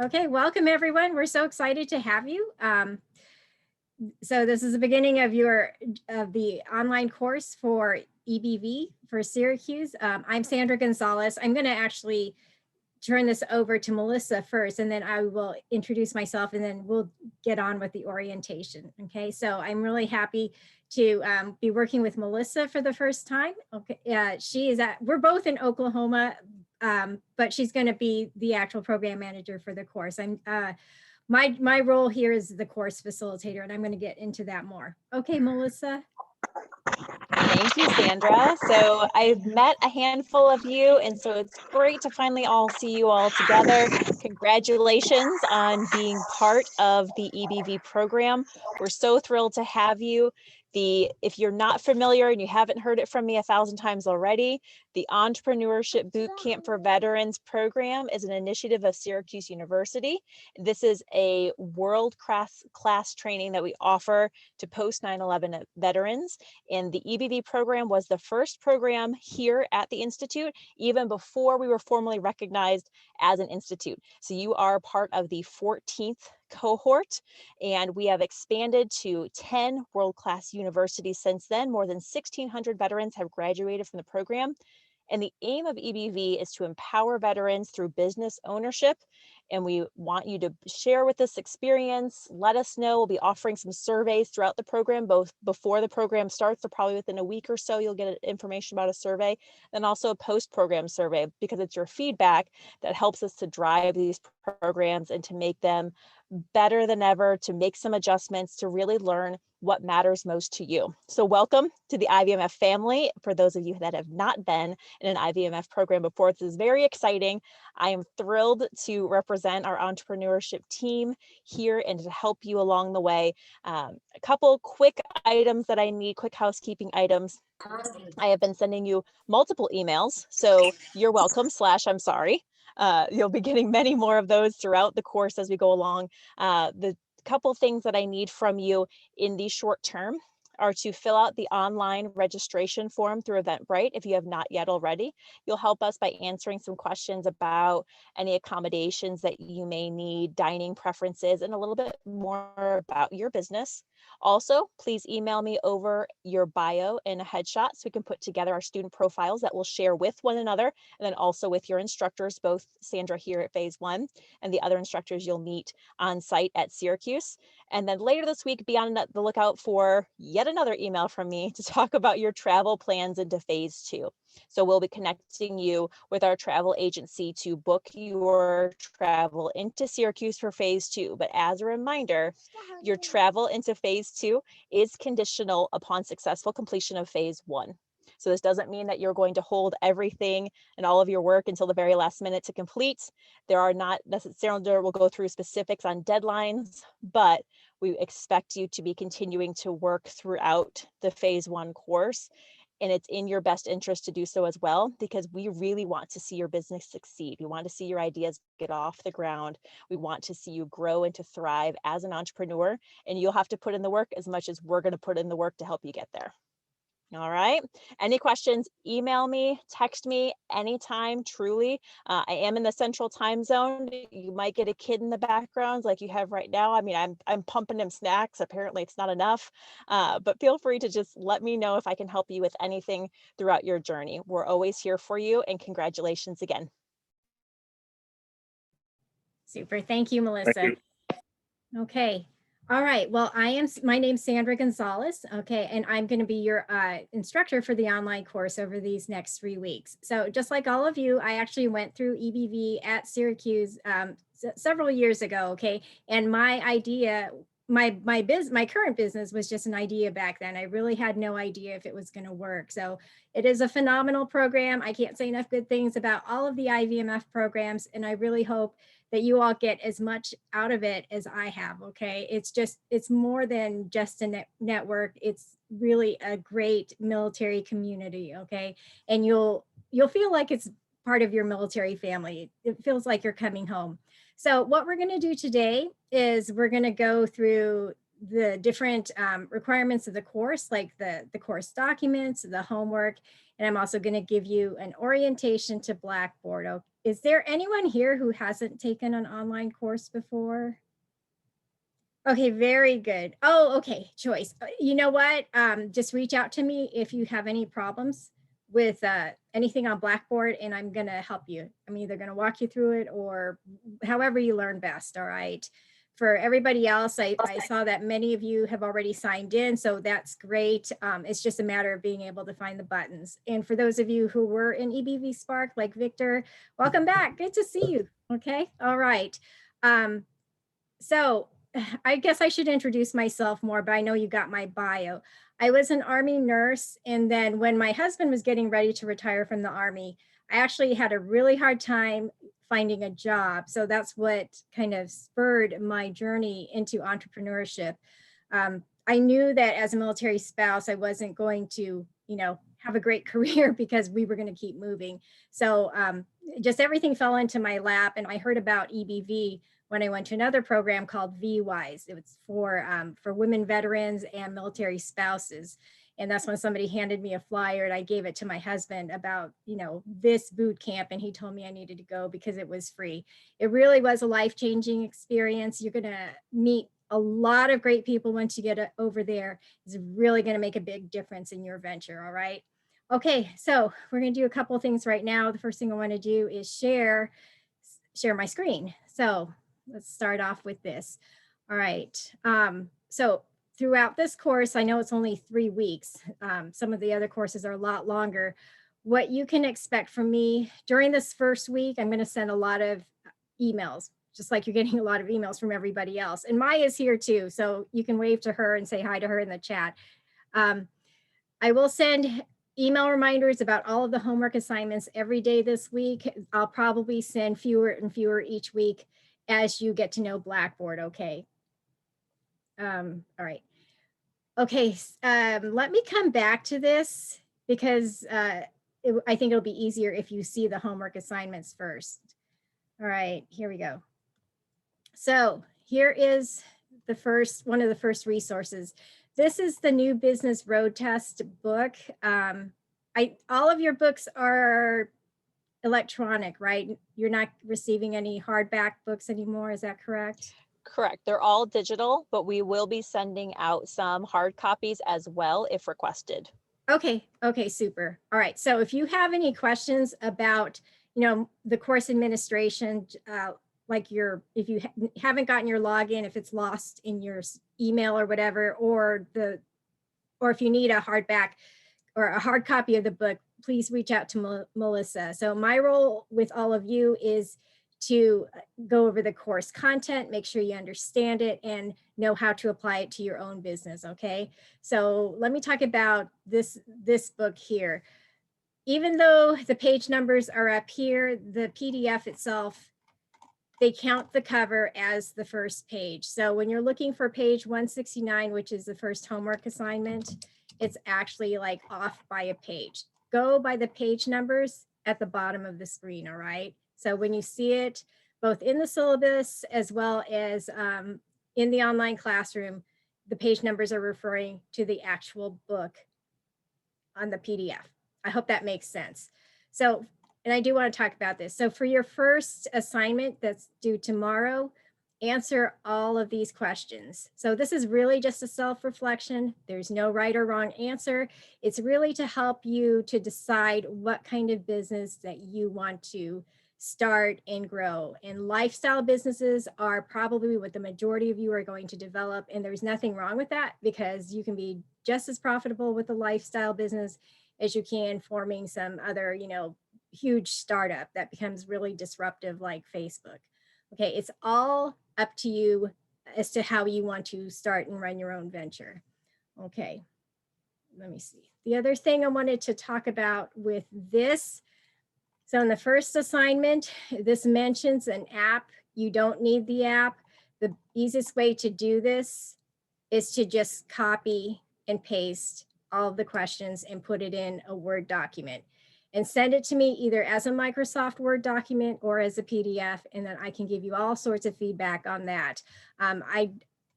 Okay, welcome everyone. We're so excited to have you. So this is the beginning of the online course for EBV for Syracuse. I'm Sandra Gonzalez. I'm going to actually turn this over to Melissa first, and then I will introduce myself, and then we'll get on with the orientation. Okay, so I'm really happy to be working with Melissa for the first time. Okay, we're both in Oklahoma, but she's going to be the actual program manager for the course. My role here is the course facilitator, and I'm going to get into that more. Okay, Melissa. Thank you, Sandra. So I've met a handful of you, and so it's great to finally all see you all together. Congratulations on being part of the EBV program. We're so thrilled to have you. If you're not familiar and you haven't heard it from me 1,000 times already, the Entrepreneurship Bootcamp for Veterans program is an initiative of Syracuse University. This is a world-class training that we offer to post 9/11 veterans. And the EBV program was the first program here at the Institute, even before we were formally recognized as an institute. So you are part of the 14th cohort, and we have expanded to 10 world-class universities since then. More than 1,600 veterans have graduated from the program. And the aim of EBV is to empower veterans through business ownership. And we want you to share with this experience. Let us know. We'll be offering some surveys throughout the program, both before the program starts, so probably within a week or so, you'll get information about a survey, then also a post-program survey, because it's your feedback that helps us to drive these programs and to make them better than ever, to make some adjustments, to really learn what matters most to you. So welcome to the IVMF family. For those of you that have not been in an IVMF program before, this is very exciting. I am thrilled to represent our entrepreneurship team here and to help you along the way. A couple quick items that I need, quick housekeeping items. I have been sending you multiple emails, so you're welcome / I'm sorry. You'll be getting many more of those throughout the course as we go along. The couple things that I need from you in the short term are to fill out the online registration form through Eventbrite if you have not yet already. You'll help us by answering some questions about any accommodations that you may need, dining preferences, and a little bit more about your business. Also, please email me over your bio and a headshot so we can put together our student profiles that we'll share with one another, and then also with your instructors, both Sandra here at Phase 1 and the other instructors you'll meet on site at Syracuse. And then later this week, be on the lookout for yet another email from me to talk about your travel plans into Phase 2. So we'll be connecting you with our travel agency to book your travel into Syracuse for Phase 2. But as a reminder, your travel into Phase 2 is conditional upon successful completion of Phase 1. So this doesn't mean that you're going to hold everything and all of your work until the very last minute to complete. There are not necessarily, we'll go through specifics on deadlines, but we expect you to be continuing to work throughout the Phase 1 course. And it's in your best interest to do so as well, because we really want to see your business succeed. We want to see your ideas get off the ground. We want to see you grow and to thrive as an entrepreneur, and you'll have to put in the work as much as we're going to put in the work to help you get there. All right. Any questions, email me, text me anytime, truly. I am in the central time zone. You might get a kid in the background like you have right now. I mean, I'm pumping him snacks. Apparently it's not enough, but feel free to just let me know if I can help you with anything throughout your journey. We're always here for you, and congratulations again. Super. Thank you, Melissa. Thank you. Okay. All right. Well, my name's Sandra Gonzalez. Okay. And I'm going to be your instructor for the online course over these next 3 weeks. So just like all of you, I actually went through EBV at Syracuse several years ago. Okay. And my idea, my current business was just an idea back then. I really had no idea if it was going to work. So it is a phenomenal program. I can't say enough good things about all of the IVMF programs. And I really hope that you all get as much out of it as I have. Okay. It's more than just a network. It's really a great military community. Okay. And you'll feel like it's part of your military family. It feels like you're coming home. So what we're going to do today is we're going to go through the different requirements of the course, like the course documents, the homework, and I'm also going to give you an orientation to Blackboard. Is there anyone here who hasn't taken an online course before? Okay, very good. Oh, okay, choice. You know what? Just reach out to me if you have any problems with anything on Blackboard, and I'm gonna help you. I'm either gonna walk you through it or however you learn best, all right? For everybody else, I saw that many of you have already signed in, so that's great. It's just a matter of being able to find the buttons. And for those of you who were in EBV Spark, like Victor, welcome back. Good to see you. Okay, all right. So I guess I should introduce myself more, but I know you got my bio. I was an Army nurse. And then when my husband was getting ready to retire from the Army, I actually had a really hard time finding a job. So that's what kind of spurred my journey into entrepreneurship. I knew that as a military spouse, I wasn't going to, have a great career because we were going to keep moving. So just everything fell into my lap. And I heard about EBV when I went to another program called VWise. It was for women veterans and military spouses. And that's when somebody handed me a flyer and I gave it to my husband about, this boot camp. And he told me I needed to go because it was free. It really was a life-changing experience. You're going to meet a lot of great people once you get over there. It's really going to make a big difference in your venture. All right. Okay, so we're going to do a couple of things right now. The first thing I want to do is share my screen. So let's start off with this. All right. So throughout this course, I know it's only 3 weeks. Some of the other courses are a lot longer. What you can expect from me during this first week, I'm going to send a lot of emails, just like you're getting a lot of emails from everybody else. And Maya's here too, so you can wave to her and say hi to her in the chat. I will send email reminders about all of the homework assignments every day this week. I'll probably send fewer and fewer each week as you get to know Blackboard, okay? All right. Okay, let me come back to this because I think it'll be easier if you see the homework assignments first. All right, here we go. So here is one of the first resources. This is the New Business Road Test book. All of your books are electronic, right? You're not receiving any hardback books anymore, is that correct? Correct. They're all digital, but we will be sending out some hard copies as well if requested. Okay, super. All right, so if you have any questions about, the course administration, like if you haven't gotten your login, if it's lost in your email or whatever, or if you need a hardback or a hard copy of the book, please reach out to Melissa. So my role with all of you is to go over the course content, make sure you understand it and know how to apply it to your own business, okay? So let me talk about this book here. Even though the page numbers are up here, the PDF itself, they count the cover as the first page. So when you're looking for page 169, which is the first homework assignment, it's actually like off by a page. Go by the page numbers at the bottom of the screen, all right? So when you see it, both in the syllabus as well as in the online classroom, the page numbers are referring to the actual book on the PDF. I hope that makes sense. So, and I do want to talk about this. So for your first assignment that's due tomorrow, answer all of these questions. So this is really just a self-reflection. There's no right or wrong answer. It's really to help you to decide what kind of business that you want to start and grow. And lifestyle businesses are probably what the majority of you are going to develop. And there's nothing wrong with that because you can be just as profitable with a lifestyle business as you can forming some other, huge startup that becomes really disruptive like Facebook. Okay, it's all up to you as to how you want to start and run your own venture. Okay, let me see. The other thing I wanted to talk about with this, so in the first assignment, this mentions an app. You don't need the app. The easiest way to do this is to just copy and paste all of the questions and put it in a Word document and send it to me either as a Microsoft Word document or as a PDF, and then I can give you all sorts of feedback on that.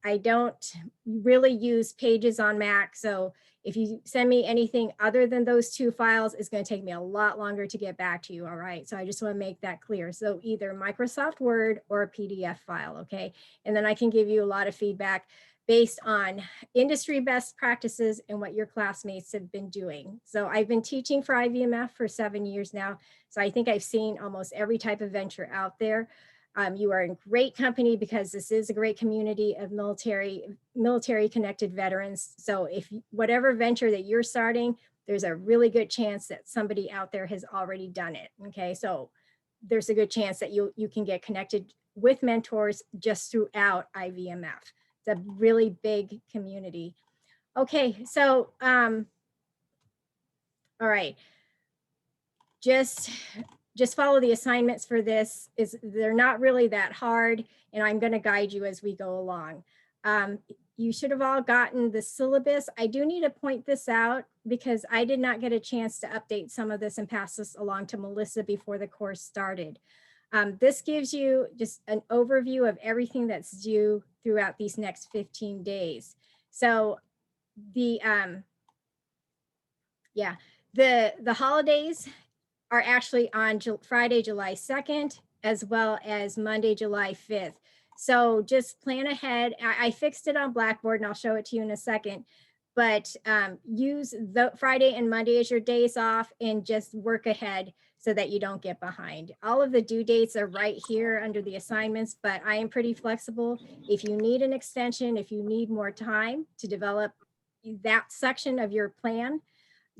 I don't really use Pages on Mac. So if you send me anything other than those two files, it's going to take me a lot longer to get back to you. All right. So I just want to make that clear. So either Microsoft Word or a PDF file. Okay. And then I can give you a lot of feedback based on industry best practices and what your classmates have been doing. So I've been teaching for IVMF for 7 years now. So I think I've seen almost every type of venture out there. You are in great company because this is a great community of military connected veterans. So if whatever venture that you're starting, there's a really good chance that somebody out there has already done it. Okay, so there's a good chance that you can get connected with mentors just throughout IVMF. It's a really big community. Okay, so all right, just follow the assignments for this. They're not really that hard, and I'm going to guide you as we go along. You should have all gotten the syllabus. I do need to point this out because I did not get a chance to update some of this and pass this along to Melissa before the course started. This gives you just an overview of everything that's due throughout these next 15 days. So the holidays are actually on Friday, July 2nd, as well as Monday, July 5th. So just plan ahead. I fixed it on Blackboard and I'll show it to you in a second, but use the Friday and Monday as your days off and just work ahead so that you don't get behind. All of the due dates are right here under the assignments, but I am pretty flexible. If you need an extension, if you need more time to develop that section of your plan,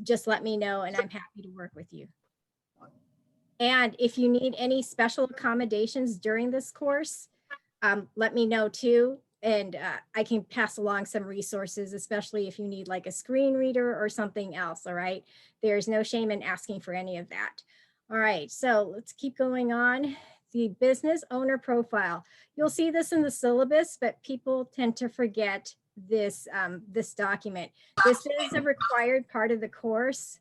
just let me know and I'm happy to work with you. And if you need any special accommodations during this course, let me know too. And I can pass along some resources, especially if you need like a screen reader or something else, all right? There's no shame in asking for any of that. All right, so let's keep going on. The business owner profile. You'll see this in the syllabus, but people tend to forget this, this document. This is a required part of the course.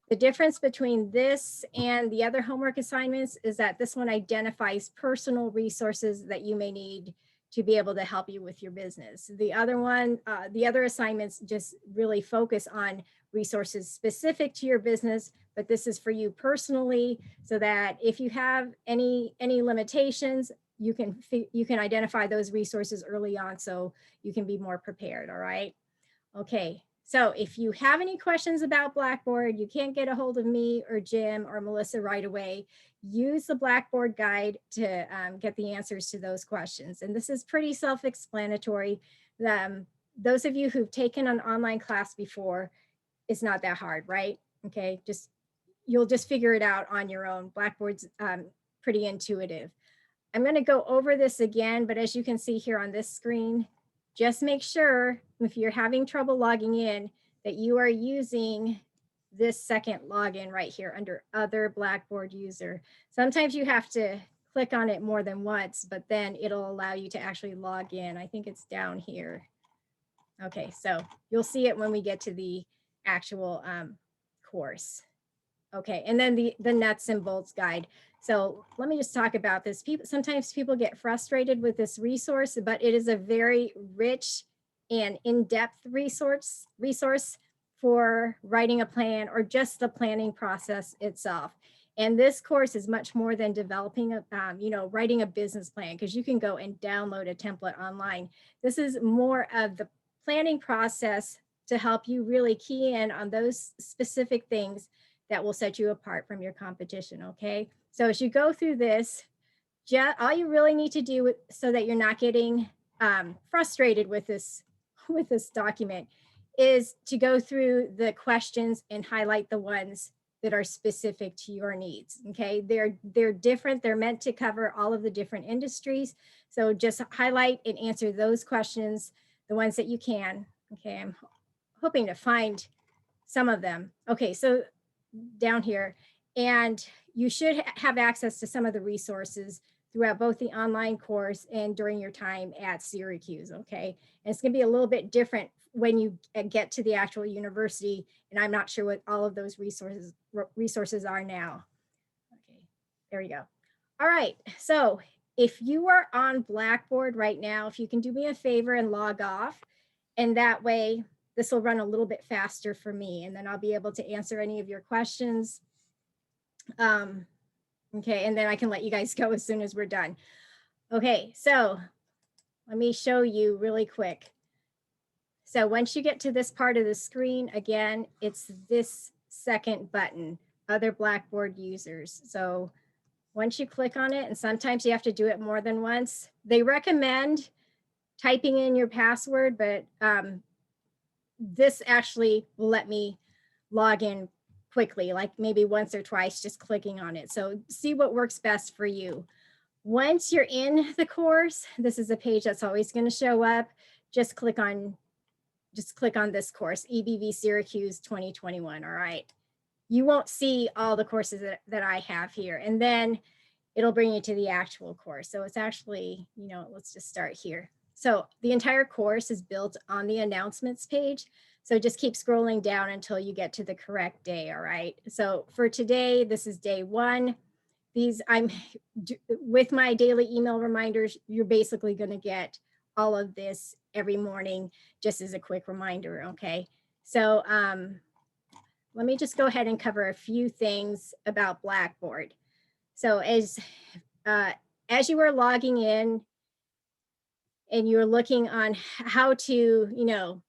The difference between this and the other homework assignments is that this one identifies personal resources that you may need to be able to help you with your business. The other one, the other assignments just really focus on resources specific to your business, but this is for you personally so that if you have any limitations, you can identify those resources early on so you can be more prepared, all right? Okay, so if you have any questions about Blackboard, you can't get a hold of me or Jim or Melissa right away, use the Blackboard guide to get the answers to those questions. And this is pretty self-explanatory. Those of you who've taken an online class before, it's not that hard, right? Okay, you'll just figure it out on your own. Blackboard's pretty intuitive. I'm going to go over this again, but as you can see here on this screen, just make sure if you're having trouble logging in that you are using this second login right here under other Blackboard user. Sometimes you have to click on it more than once, but then it'll allow you to actually log in. I think it's down here. Okay, so you'll see it when we get to the actual course. Okay, and then the nuts and bolts guide. So let me just talk about this. Sometimes people get frustrated with this resource, but it is a very rich and in-depth resource for writing a plan or just the planning process itself. And this course is much more than developing writing a business plan, because you can go and download a template online. This is more of the planning process to help you really key in on those specific things that will set you apart from your competition, okay? So as you go through this, all you really need to do so that you're not getting frustrated with this document is to go through the questions and highlight the ones that are specific to your needs, okay? They're different, they're meant to cover all of the different industries. So just highlight and answer those questions, the ones that you can, okay? I'm hoping to find some of them. Okay, so down here, and you should have access to some of the resources throughout both the online course and during your time at Syracuse, okay? And it's gonna be a little bit different when you get to the actual university, and I'm not sure what all of those resources are now. Okay, there we go. All right, so if you are on Blackboard right now, if you can do me a favor and log off, and that way this will run a little bit faster for me, and then I'll be able to answer any of your questions. Okay, and then I can let you guys go as soon as we're done. Okay, so let me show you really quick. So once you get to this part of the screen, again, it's this second button, other Blackboard users. So once you click on it, and sometimes you have to do it more than once, they recommend typing in your password, but this actually will let me log in quickly, like maybe once or twice, just clicking on it. So see what works best for you. Once you're in the course, this is a page that's always going to show up. Just click on this course, EBV Syracuse 2021. All right. You won't see all the courses that I have here. And then it'll bring you to the actual course. So it's actually, let's just start here. So the entire course is built on the announcements page. So just keep scrolling down until you get to the correct day. All right. So for today, this is day 1. I'm with my daily email reminders, you're basically going to get all of this every morning, just as a quick reminder. Okay. So let me just go ahead and cover a few things about Blackboard. So as you are logging in and you're looking on how to,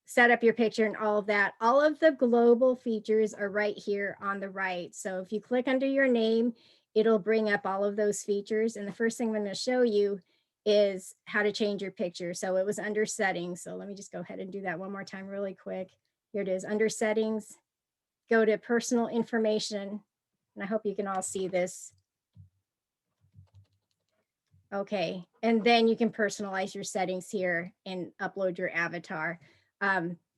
set up your picture and all of the global features are right here on the right. So if you click under your name, it'll bring up all of those features. And the first thing I'm going to show you is how to change your picture. So it was under settings. So let me just go ahead and do that one more time really quick. Here it is, under settings, go to personal information. And I hope you can all see this. Okay, and then you can personalize your settings here and upload your avatar.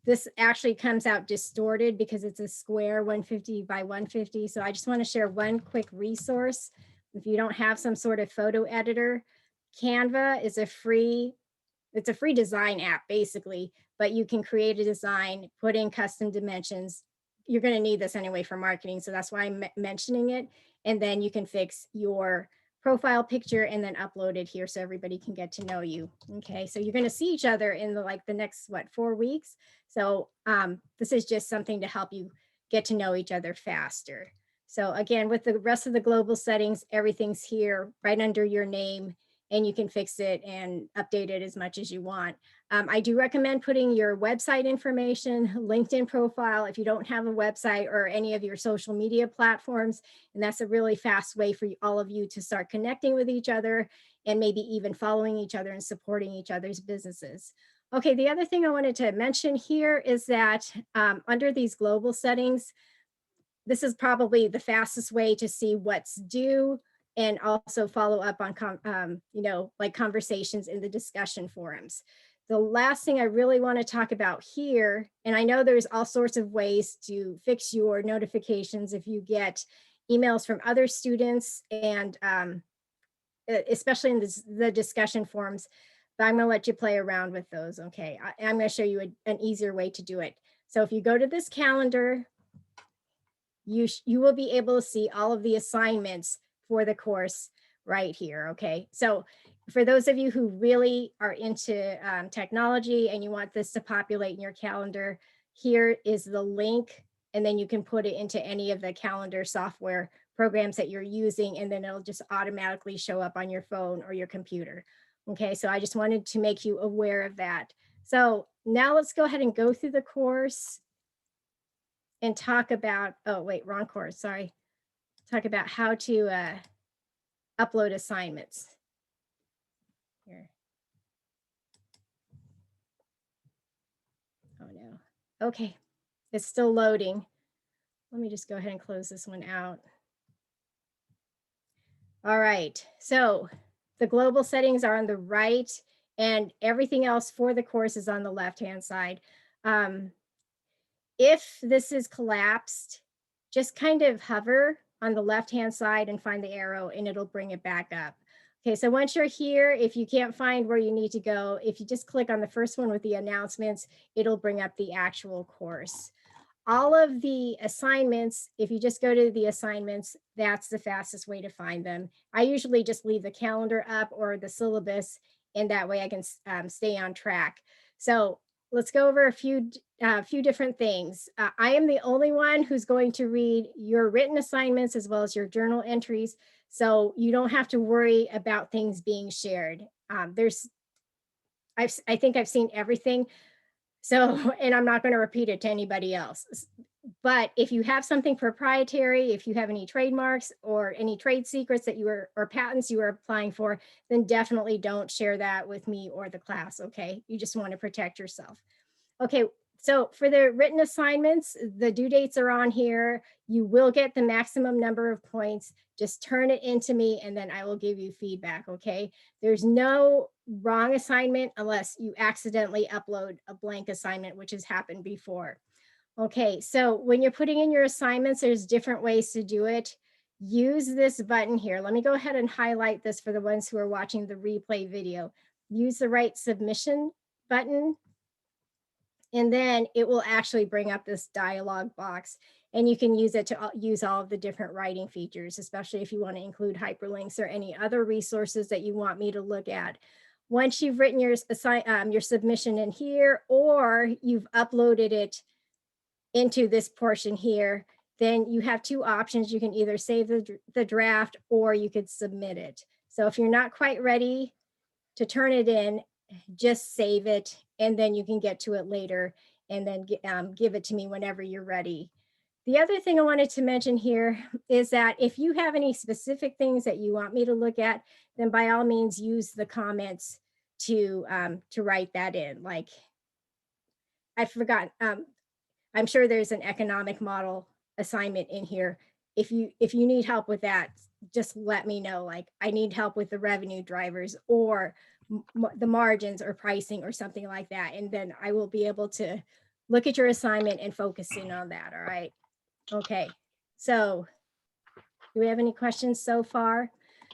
This actually comes out distorted because it's a square 150 by 150. So I just want to share one quick resource. If you don't have some sort of photo editor, Canva is it's a free design app basically, but you can create a design, put in custom dimensions. You're going to need this anyway for marketing. So that's why I'm mentioning it. And then you can fix your profile picture and then upload it here so everybody can get to know you. Okay, so you're going to see each other in the next 4 weeks. So this is just something to help you get to know each other faster. So again, with the rest of the global settings, everything's here right under your name, and you can fix it and update it as much as you want. I do recommend putting your website information, LinkedIn profile, if you don't have a website, or any of your social media platforms. And that's a really fast way for all of you to start connecting with each other and maybe even following each other and supporting each other's businesses. Okay, the other thing I wanted to mention here is that under these global settings, this is probably the fastest way to see what's due and also follow up on conversations in the discussion forums. The last thing I really want to talk about here, and I know there's all sorts of ways to fix your notifications if you get emails from other students, and especially in the discussion forums, but I'm going to let you play around with those. Okay, I'm going to show you an easier way to do it. So if you go to this calendar, you will be able to see all of the assignments for the course right here. Okay, so for those of you who really are into technology and you want this to populate in your calendar, here is the link, and then you can put it into any of the calendar software programs that you're using, and then it'll just automatically show up on your phone or your computer. Okay, so I just wanted to make you aware of that. So now let's go ahead and go through the course and talk about, oh wait, wrong course, sorry. Talk about how to upload assignments. Here. Oh no, okay, it's still loading. Let me just go ahead and close this one out. All right, so the global settings are on the right and everything else for the course is on the left-hand side. If this is collapsed, just kind of hover on the left-hand side and find the arrow and it'll bring it back up. Okay, so once you're here, if you can't find where you need to go, if you just click on the first one with the announcements, it'll bring up the actual course. all of the assignments, if you just go to the assignments, that's the fastest way to find them. I usually just leave the calendar up or the syllabus, and that way I can stay on track. So let's go over a few different things. I am the only one who's going to read your written assignments as well as your journal entries, so you don't have to worry about things being shared. I think I've seen everything. So, and I'm not going to repeat it to anybody else. But if you have something proprietary, if you have any trademarks or any trade secrets that you are, or patents you are applying for, then definitely don't share that with me or the class. Okay. You just want to protect yourself. Okay, so for the written assignments, the due dates are on here. You will get the maximum number of points. Just turn it into me and then I will give you feedback, okay? There's no wrong assignment unless you accidentally upload a blank assignment, which has happened before. Okay, so when you're putting in your assignments, there's different ways to do it. Use this button here. Let me go ahead and highlight this for the ones who are watching the replay video. Use the right submission button, and then it will actually bring up this dialog box, and you can use it to use all of the different writing features, especially if you want to include hyperlinks or any other resources that you want me to look at. Once you've written your submission in here, or you've uploaded it into this portion here, then you have two options. You can either save the draft or you could submit it. So if you're not quite ready to turn it in, just save it, and then you can get to it later and then give it to me whenever you're ready. The other thing I wanted to mention here is that if you have any specific things that you want me to look at, then by all means use the comments to write that in. Like, I forgot, I'm sure there's an economic model assignment in here. If you need help with that, just let me know. Like, I need help with the revenue drivers or the margins or pricing or something like that. And then I will be able to look at your assignment and focus in on that. All right. Okay. So do we have any questions so far?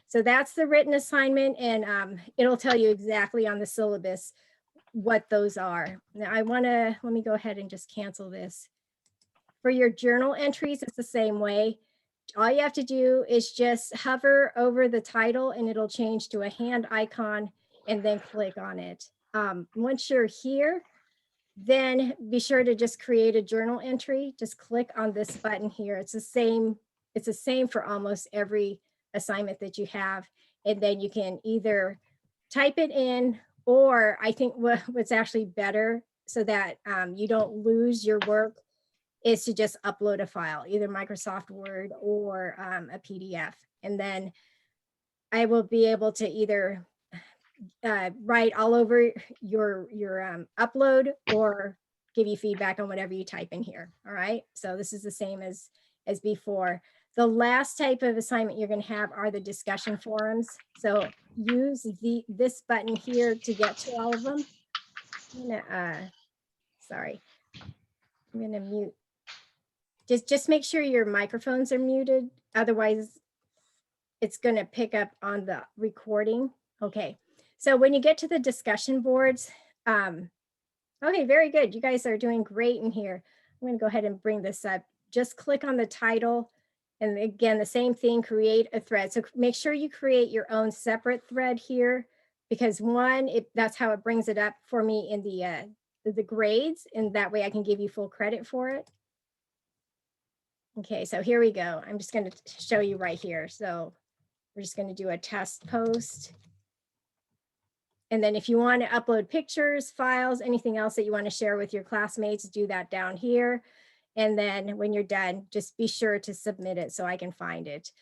So that's the written assignment, and it'll tell you exactly on the syllabus what those are. Now let me go ahead and just cancel this. For your journal entries, it's the same way. All you have to do is just hover over the title and it'll change to a hand icon, and then click on it. Once you're here, then be sure to just create a journal entry. Just click on this button here. It's the same for almost every assignment that you have. And then you can either type it in, or I think what's actually better so that you don't lose your work is to just upload a file, either Microsoft Word or a PDF. And then I will be able to either write all over your upload or give you feedback on whatever you type in here. All right. So this is the same as before. The last type of assignment you're going to have are the discussion forums. So use this button here to get to all of them. I'm gonna, sorry, I'm going to mute. Just make sure your microphones are muted. Otherwise, it's going to pick up on the recording. Okay. So when you get to the discussion boards, okay, very good. You guys are doing great in here. I'm going to go ahead and bring this up. Just click on the title. And again, the same thing, create a thread. So make sure you create your own separate thread here, because that's how it brings it up for me in the grades. And that way I can give you full credit for it. Okay, so here we go. I'm just going to show you right here. So we're just going to do a test post. And then if you want to upload pictures, files, anything else that you want to share with your classmates, do that down here. And then when you're done, just be sure to submit it so I can find it.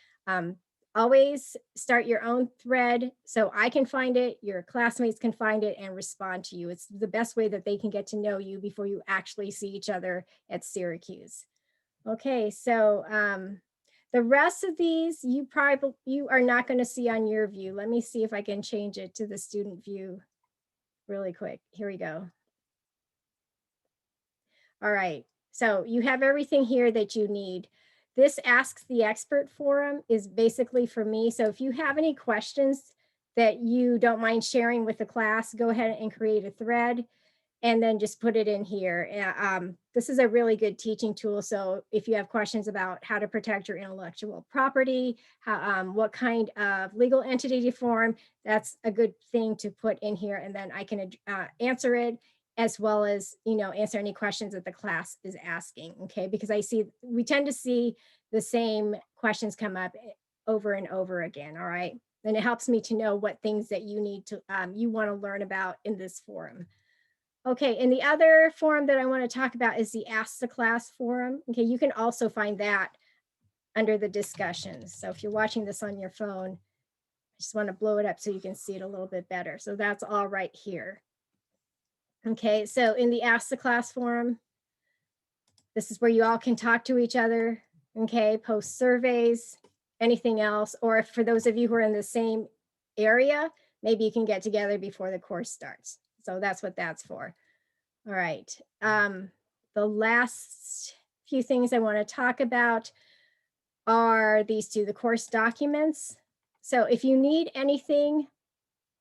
Always start your own thread so I can find it, your classmates can find it and respond to you. It's the best way that they can get to know you before you actually see each other at Syracuse. Okay, so the rest of these you are not going to see on your view. Let me see if I can change it to the student view really quick. Here we go. All right, so you have everything here that you need. This Ask the Expert forum is basically for me. So if you have any questions that you don't mind sharing with the class, go ahead and create a thread. and then just put it in here. This is a really good teaching tool. So if you have questions about how to protect your intellectual property, what kind of legal entity to form, that's a good thing to put in here. And then I can answer it, as well as, answer any questions that the class is asking. Okay, because we tend to see the same questions come up over and over again. All right. And it helps me to know what things that you want to learn about in this forum. Okay, and the other forum that I want to talk about is the Ask the Class forum. Okay, you can also find that under the discussions. So if you're watching this on your phone, I just want to blow it up so you can see it a little bit better. So that's all right here. Okay, so in the Ask the Class forum, this is where you all can talk to each other, okay, post surveys, anything else, or if for those of you who are in the same area, maybe you can get together before the course starts. So that's what that's for. All right. The last few things I want to talk about are these two, the course documents. So if you need anything,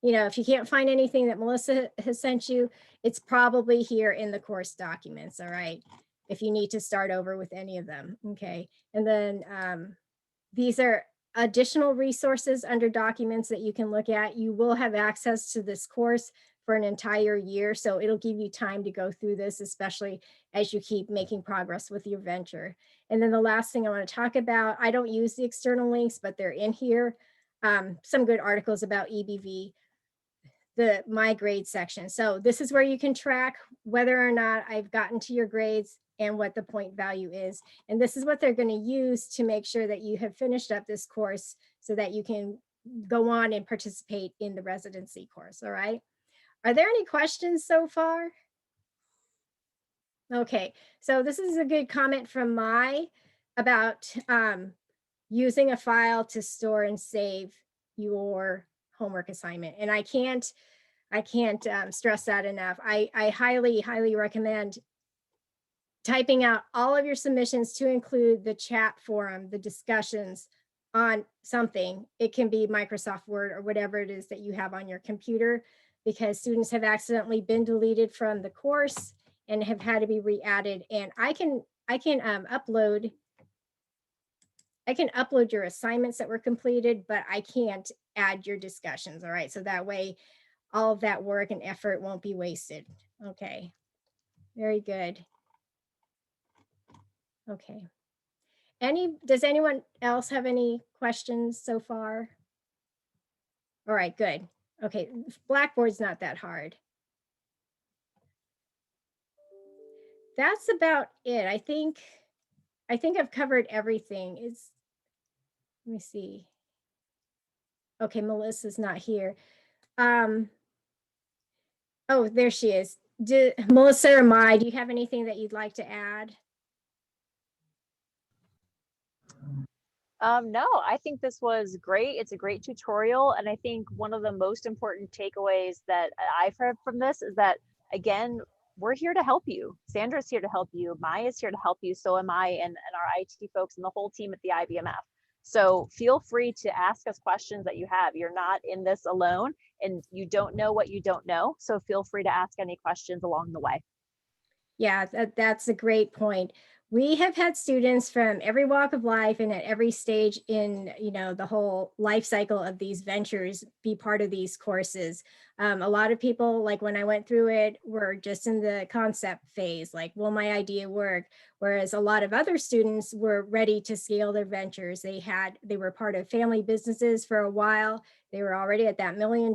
if you can't find anything that Melissa has sent you, it's probably here in the course documents. All right. If you need to start over with any of them. Okay. And then these are additional resources under documents that you can look at. You will have access to this course for an entire year. So it'll give you time to go through this, especially as you keep making progress with your venture. And then the last thing I want to talk about, I don't use the external links, but they're in here. Some good articles about EBV, the My Grade section. So this is where you can track whether or not I've gotten to your grades and what the point value is. And this is what they're going to use to make sure that you have finished up this course so that you can go on and participate in the residency course. All right. Are there any questions so far? Okay, so this is a good comment from about using a file to store and save your homework assignment. And I can't stress that enough. I highly recommend typing out all of your submissions to include the chat forum, the discussions on something. It can be Microsoft Word or whatever it is that you have on your computer, because students have accidentally been deleted from the course and have had to be re-added. And I can upload your assignments that were completed, but I can't add your discussions. All right, so that way all of that work and effort won't be wasted. Okay, very good. Okay. Does anyone else have any questions so far? All right, good. Okay, Blackboard's not that hard. That's about it. I think I've covered everything. Let me see. Okay, Melissa's not here. Oh, there she is. Melissa or Mai, do you have anything that you'd like to add? No, I think this was great. It's a great tutorial. And I think one of the most important takeaways that I've heard from this is that, again, we're here to help you. Sandra's here to help you. Maya's here to help you. So am I, and our IT folks and the whole team at the IBMF. So feel free to ask us questions that you have. You're not in this alone, and you don't know what you don't know. So feel free to ask any questions along the way. Yeah, that's a great point. We have had students from every walk of life and at every stage in, the whole life cycle of these ventures be part of these courses. A lot of people, like when I went through it, were just in the concept phase, like, will my idea work? Whereas a lot of other students were ready to scale their ventures. They were part of family businesses for a while. They were already at that $1 million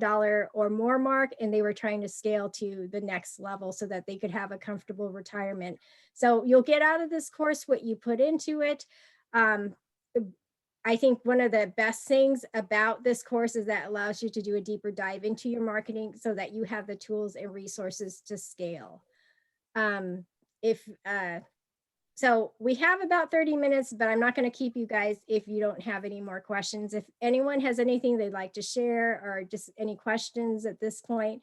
or more mark, and they were trying to scale to the next level so that they could have a comfortable retirement. So you'll get out of this course what you put into it. I think one of the best things about this course is that it allows you to do a deeper dive into your marketing so that you have the tools and resources to scale. So we have about 30 minutes, but I'm not going to keep you guys if you don't have any more questions. If anyone has anything they'd like to share or just any questions at this point,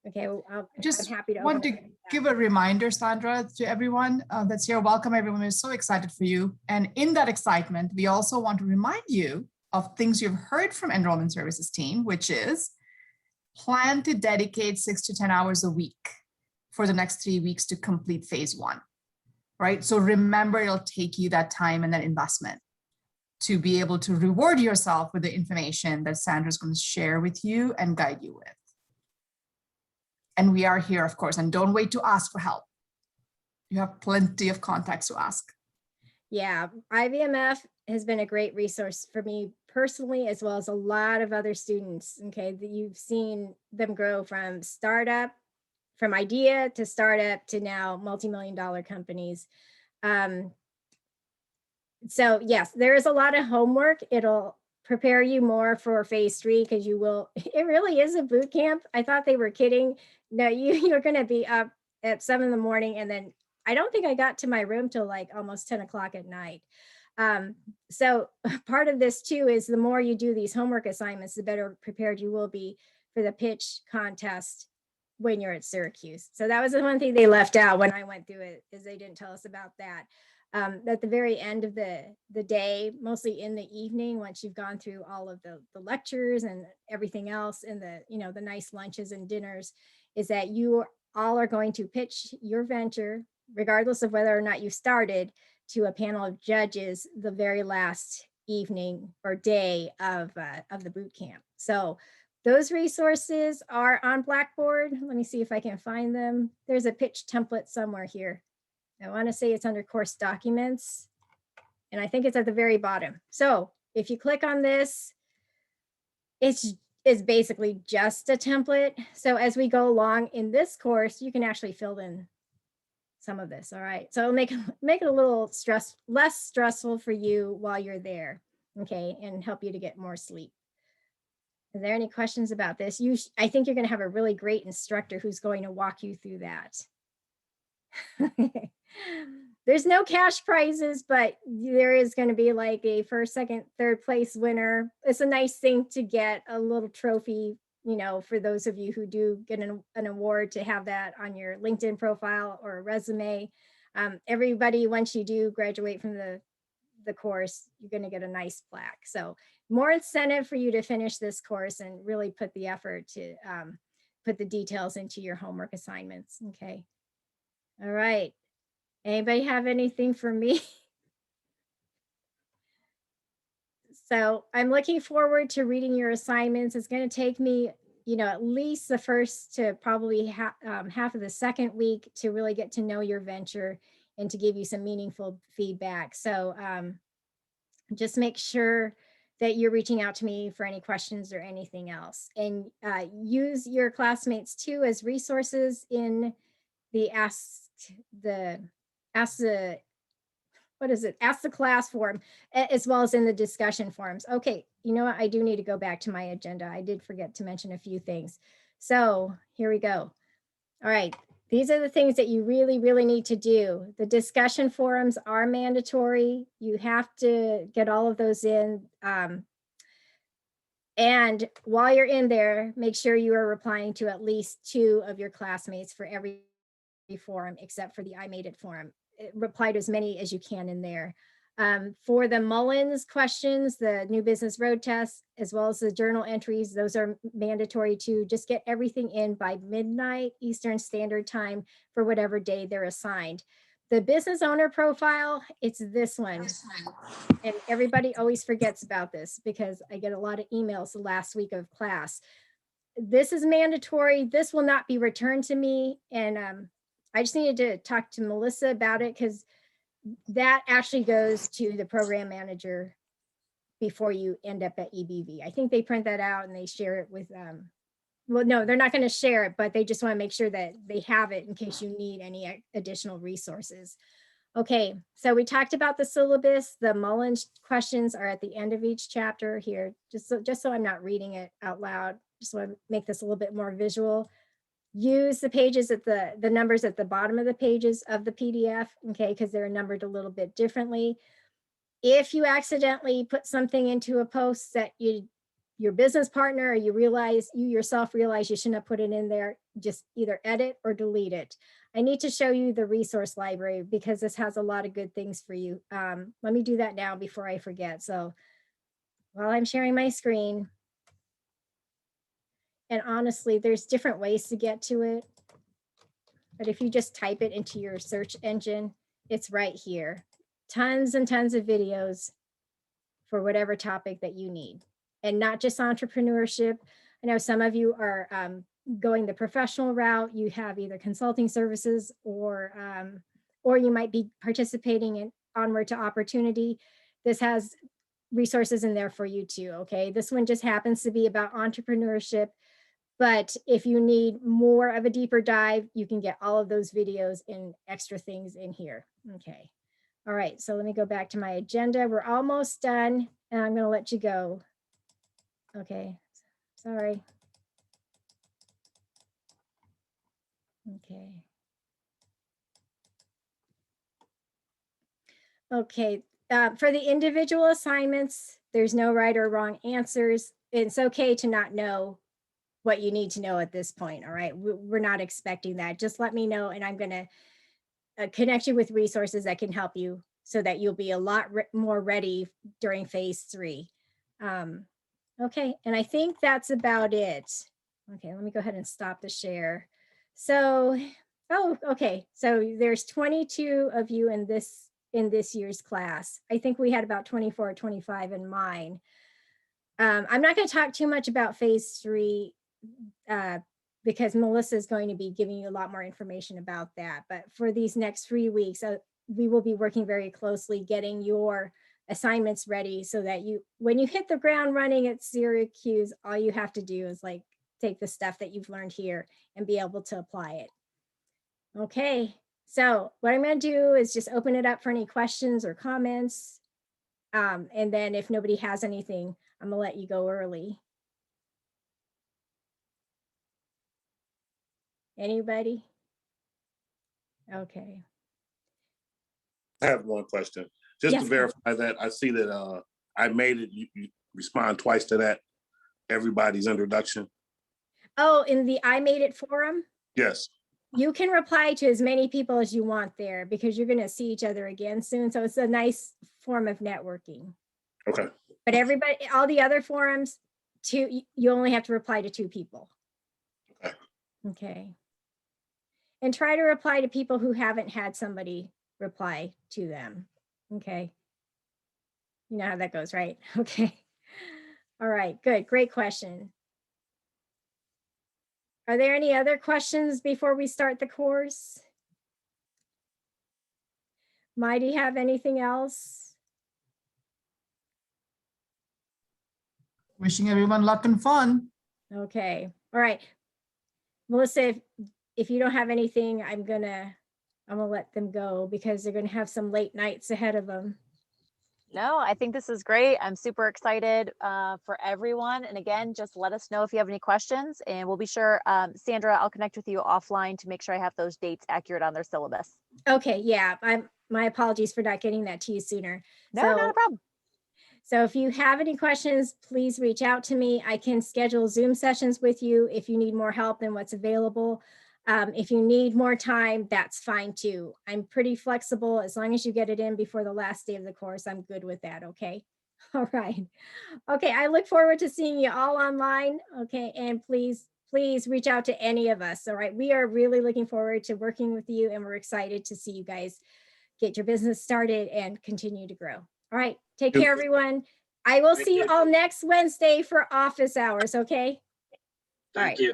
okay, well, I'm happy to want to give a reminder, Sandra, to everyone that's here. Welcome, everyone. We're so excited for you. And in that excitement, we also want to remind you of things you've heard from Enrollment Services team, which is plan to dedicate 6 to 10 hours a week for the next 3 weeks to complete phase 1, right? So remember, it'll take you that time and that investment to be able to reward yourself with the information that Sandra's going to share with you and guide you with. And we are here, of course, and don't wait to ask for help. You have plenty of contacts to ask. Yeah, IVMF has been a great resource for me personally, as well as a lot of other students, okay, that you've seen them grow from startup, from idea to startup to now multi-million-dollar companies. So yes, there is a lot of homework. It'll prepare you more for phase 3 because you will, it really is a boot camp. I thought they were kidding. No, you're going to be up at 7 in the morning, and then I don't think I got to my room till like almost 10 o'clock at night. So part of this too is the more you do these homework assignments, the better prepared you will be for the pitch contest when you're at Syracuse. So that was the one thing they left out when I went through it, is they didn't tell us about that. At the very end of the day, mostly in the evening, once you've gone through all of the lectures and everything else, and the nice lunches and dinners, is that you all are going to pitch your venture, regardless of whether or not you started, to a panel of judges the very last evening or day of the boot camp. So those resources are on Blackboard. Let me see if I can find them. There's a pitch template somewhere here. I want to say it's under course documents, and I think it's at the very bottom. So if you click on this, it's basically just a template. So as we go along in this course, you can actually fill in some of this. All right. So make it a little less stressful for you while you're there. Okay. And help you to get more sleep. Are there any questions about this? I think you're going to have a really great instructor who's going to walk you through that. There's no cash prizes, but there is going to be like a first, second, third place winner. It's a nice thing to get a little trophy, for those of you who do get an award, to have that on your LinkedIn profile or a resume. Everybody, once you do graduate from the course, you're going to get a nice plaque. So more incentive for you to finish this course and really put the effort to put the details into your homework assignments. Okay. All right. Anybody have anything for me? So I'm looking forward to reading your assignments. It's going to take me, at least the first to probably half of the second week to really get to know your venture and to give you some meaningful feedback. So just make sure that you're reaching out to me for any questions or anything else, and use your classmates too as resources in the ask the class form, as well as in the discussion forums. Okay, you know what? I do need to go back to my agenda. I did forget to mention a few things. So here we go. All right, these are the things that you really, really need to do. The discussion forums are mandatory. You have to get all of those in. And while you're in there, make sure you are replying to at least 2 of your classmates for every forum, except for the I Made It forum. Reply to as many as you can in there. For the Mullins questions, the new business road test, as well as the journal entries, those are mandatory too. Just get everything in by midnight Eastern Standard Time for whatever day they're assigned. The business owner profile, it's this one. And everybody always forgets about this because I get a lot of emails the last week of class. This is mandatory. This will not be returned to me. And I just needed to talk to Melissa about it because that actually goes to the program manager before you end up at EBV. I think they print that out and they share it with, well, no, they're not going to share it, but they just want to make sure that they have it in case you need any additional resources. Okay, so we talked about the syllabus. The Mullins questions are at the end of each chapter here, just so I'm not reading it out loud. Just want to make this a little bit more visual. Use the pages at the numbers at the bottom of the pages of the PDF, okay, because they're numbered a little bit differently. If you accidentally put something into a post that your business partner or you yourself realize you shouldn't have put it in there, just either edit or delete it. I need to show you the resource library because this has a lot of good things for you. Let me do that now before I forget. So while I'm sharing my screen, and honestly, there's different ways to get to it. but if you just type it into your search engine, it's right here. Tons and tons of videos for whatever topic that you need, and not just entrepreneurship. I know some of you are going the professional route. You have either consulting services or you might be participating in Onward to Opportunity. This has resources in there for you too, okay? This one just happens to be about entrepreneurship, but if you need more of a deeper dive, you can get all of those videos and extra things in here, okay? All right, so let me go back to my agenda. We're almost done, and I'm gonna let you go. Okay, sorry. Okay. Okay, for the individual assignments, there's no right or wrong answers. It's okay to not know what you need to know at this point, all right? We're not expecting that. Just let me know, and I'm gonna connect you with resources that can help you so that you'll be a lot more ready during phase 3. Okay, and I think that's about it. Okay, let me go ahead and stop the share. So, oh, okay, so there's 22 of you in this year's class. I think we had about 24 or 25 in mine. I'm not going to talk too much about phase 3 because Melissa is going to be giving you a lot more information about that. But for these next 3 weeks, we will be working very closely getting your assignments ready so that when you hit the ground running at Syracuse, all you have to do is like take the stuff that you've learned here and be able to apply it. Okay, so what I'm going to do is just open it up for any questions or comments. And then if nobody has anything, I'm going to let you go early. Anybody? Okay. I have one question. Just Yes, to verify that, I see that I made it, you respond twice to that, everybody's introduction. Oh, in the I Made It forum? Yes. You can reply to as many people as you want there because you're going to see each other again soon. So it's a nice form of networking. Okay. But everybody, all the other forums, you only have to reply to 2 people. Okay. Okay. And try to reply to people who haven't had somebody reply to them. Okay. You know how that goes, right? Okay. All right, good. Great question. Are there any other questions before we start the course? Mai, do you have anything else? Wishing everyone luck and fun. Okay. All right. Melissa, if you don't have anything, I'm gonna let them go because they're gonna have some late nights ahead of them. No, I think this is great. I'm super excited for everyone. And again, just let us know if you have any questions and we'll be sure, Sandra, I'll connect with you offline to make sure I have those dates accurate on their syllabus. Okay, yeah, my apologies for not getting that to you sooner. No, not a problem. So if you have any questions, please reach out to me. I can schedule Zoom sessions with you if you need more help than what's available. If you need more time, that's fine too. I'm pretty flexible. As long as you get it in before the last day of the course, I'm good with that, okay? All right. Okay, I look forward to seeing you all online, okay? And please reach out to any of us, all right? We are really looking forward to working with you and we're excited to see you guys get your business started and continue to grow. All right, take care, everyone. I will see you all next Wednesday for office hours, okay? All right. Thank you.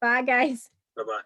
Bye, guys. Bye-bye.